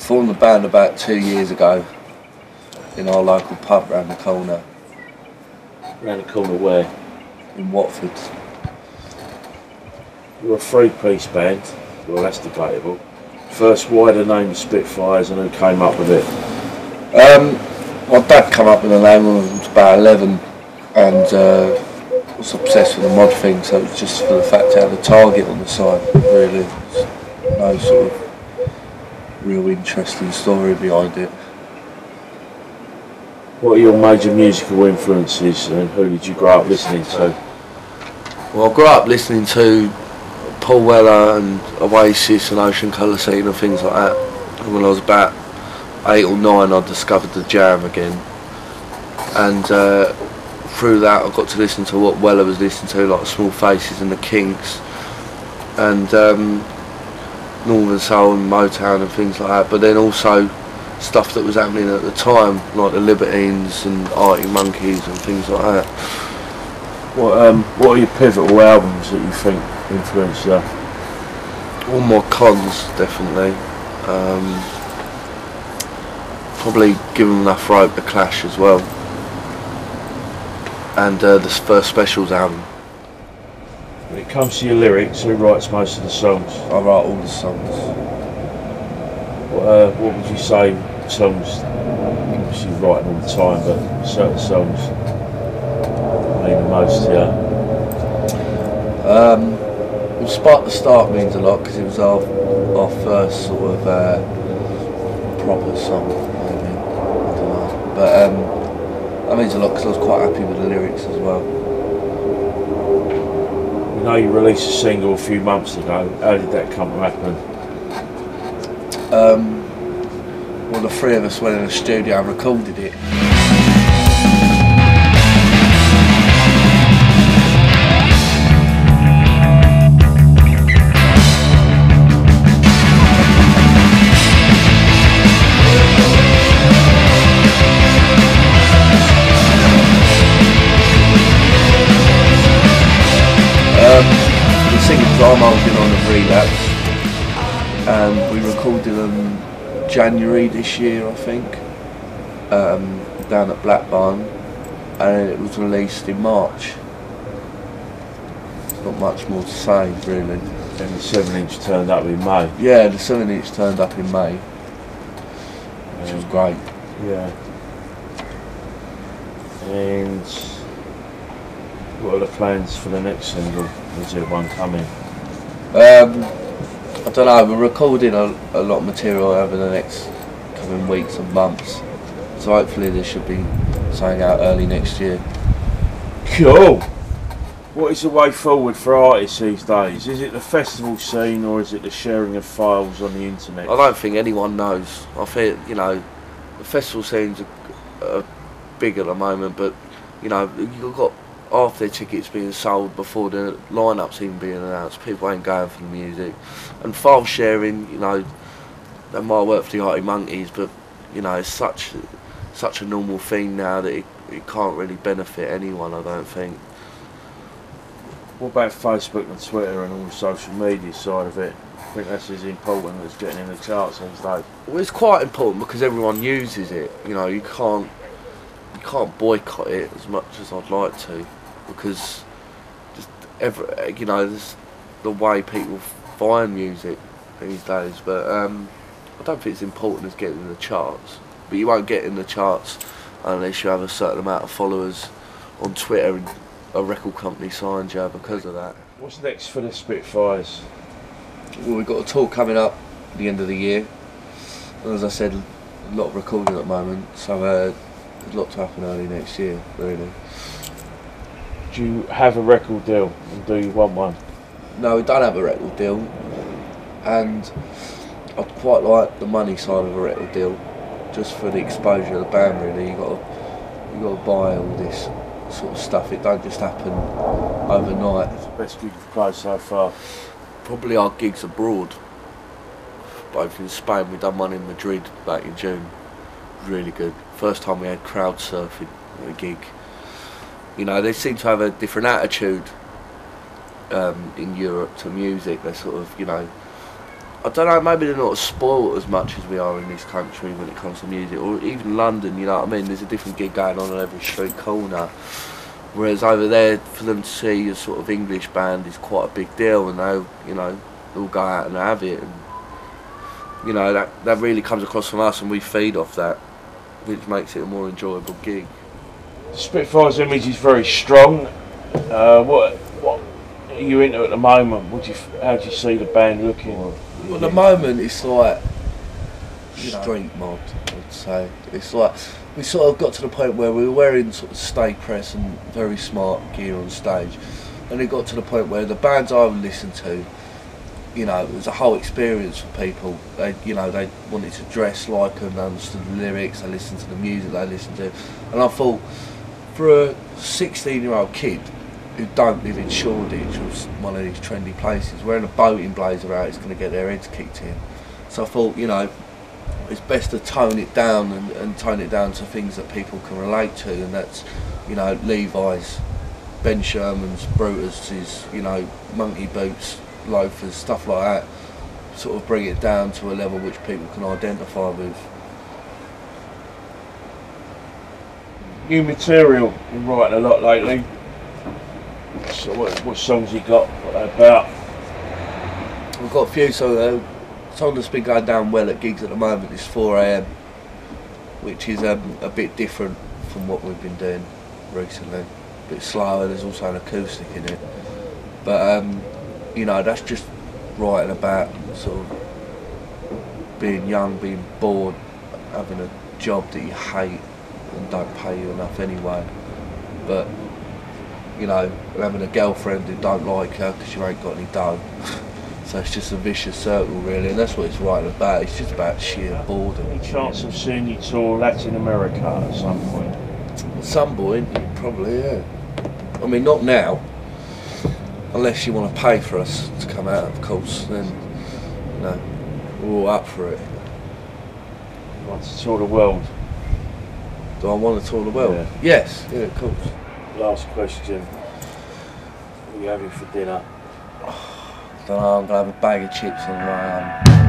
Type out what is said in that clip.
Formed the band about 2 years ago in our local pub round the corner. Round the corner where? In Watford. You're a three-piece band. Well, that's debatable. First, why the name Spitfires and who came up with it? My dad came up with the name when I was about 11 and was obsessed with the mod thing, so it was just for the fact to have a target on the side, really. There's no sort of real interesting story behind it. What are your major musical influences and who did you grow up listening to? Well, I grew up listening to Paul Weller and Oasis and Ocean Colour Scene and things like that. And when I was about 8 or 9 I discovered the Jam again, and through that I got to listen to what Weller was listening to, like Small Faces and the Kinks and Northern Soul and Motown and things like that, but then also stuff that was happening at the time, like the Libertines and Arctic Monkeys and things like that. What are your pivotal albums that you think influenced you? All my cons, definitely. Probably Give 'Em Enough Rope, The Clash as well. And the first Specials album. When it comes to your lyrics, who writes most of the songs? I write all the songs. What would you say songs, obviously you're writing all the time, but certain songs mean the most to you? Well, Spark the Start means a lot because it was our first sort of proper song, maybe. I don't know. But that means a lot because I was quite happy with the lyrics as well. You know you released a single a few months ago. How did that come to happen? Well, the three of us went in the studio and recorded it. The singles I'm holding on a relapse, and we recorded them January this year, I think, down at Blackburn, and it was released in March. There's not much more to say, really. And the 7-inch turned up in May. Yeah, the 7-inch turned up in May, which was great. Yeah. And what are the plans for the next single? Is there one coming? I don't know, we're recording a lot of material over the next coming weeks and months, so hopefully there should be something out early next year. Cool! What is the way forward for artists these days? Is it the festival scene or is it the sharing of files on the internet? I don't think anyone knows. I think, you know, the festival scenes are big at the moment, but, you know, you've got half their tickets being sold before the lineups even being announced. People ain't going for the music, and file sharing, you know, that might work for the Arctic Monkeys, but you know, it's such a normal thing now that it can't really benefit anyone, I don't think. What about Facebook and Twitter and all the social media side of it? I think that's as important as getting in the charts these days. Well, it's quite important because everyone uses it. You know, you can't boycott it as much as I'd like to, because just you know, this the way people find music these days. But I don't think it's important as getting in the charts. But you won't get in the charts unless you have a certain amount of followers on Twitter and a record company signs you because of that. What's next for the Spitfires? Well, we've got a tour coming up at the end of the year, and as I said, a lot of recording at the moment, so there's a lot to happen early next year, really. Do you have a record deal, and do you want one? No, we don't have a record deal, and I'd quite like the money side of a record deal, just for the exposure of the band. Really, you got to buy all this sort of stuff. It don't just happen overnight. It's the best gig you've played so far? Probably our gigs abroad, both in Spain. We done one in Madrid back in June. Really good. First time we had crowd surfing at a gig. You know, they seem to have a different attitude in Europe to music. They sort of, you know, I don't know, maybe they're not as spoiled as much as we are in this country when it comes to music, or even London, you know what I mean? There's a different gig going on every street corner. Whereas over there, for them to see a sort of English band is quite a big deal, and they, you know, they'll go out and have it. And, you know, that really comes across from us, and we feed off that, which makes it a more enjoyable gig. Spitfires' image is very strong. What are you into at the moment? How do you see the band looking? Well, at the moment, it's like street mod, I'd say. It's like we sort of got to the point where we were wearing sort of stay press and very smart gear on stage, and it got to the point where the bands I would listen to, you know, it was a whole experience for people. They wanted to dress like them, they understood the lyrics, they listened to the music they listened to, and I thought, for a 16-year-old kid who don't live in Shoreditch, or one of these trendy places, wearing a boating blazer out is going to get their heads kicked in. So I thought, you know, it's best to tone it down and tone it down to things that people can relate to, and that's, you know, Levi's, Ben Sherman's, Brutus's, you know, monkey boots, loafers, stuff like that. Sort of bring it down to a level which people can identify with. New material, been writing a lot lately. So what songs you got? What they about? We've got a few, so song that's been going down well at gigs at the moment is 4 AM, which is a bit different from what we've been doing recently. A bit slower, there's also an acoustic in it. But you know, that's just writing about sort of being young, being bored, having a job that you hate and don't pay you enough anyway. But you know, having a girlfriend who don't like her because you ain't got any dough. So it's just a vicious circle really, and that's what it's writing about. It's just about sheer boredom. Any chance of seeing you tour Latin America at some point? At some point, probably, yeah. I mean, not now. Unless you want to pay for us to come out, of course, then, you know, we're all up for it. You want to tour the world? Do I want to tour the world? Yeah. Yes, yeah, of course. Last question. What are you having for dinner? I don't know, I'm going to have a bag of chips on my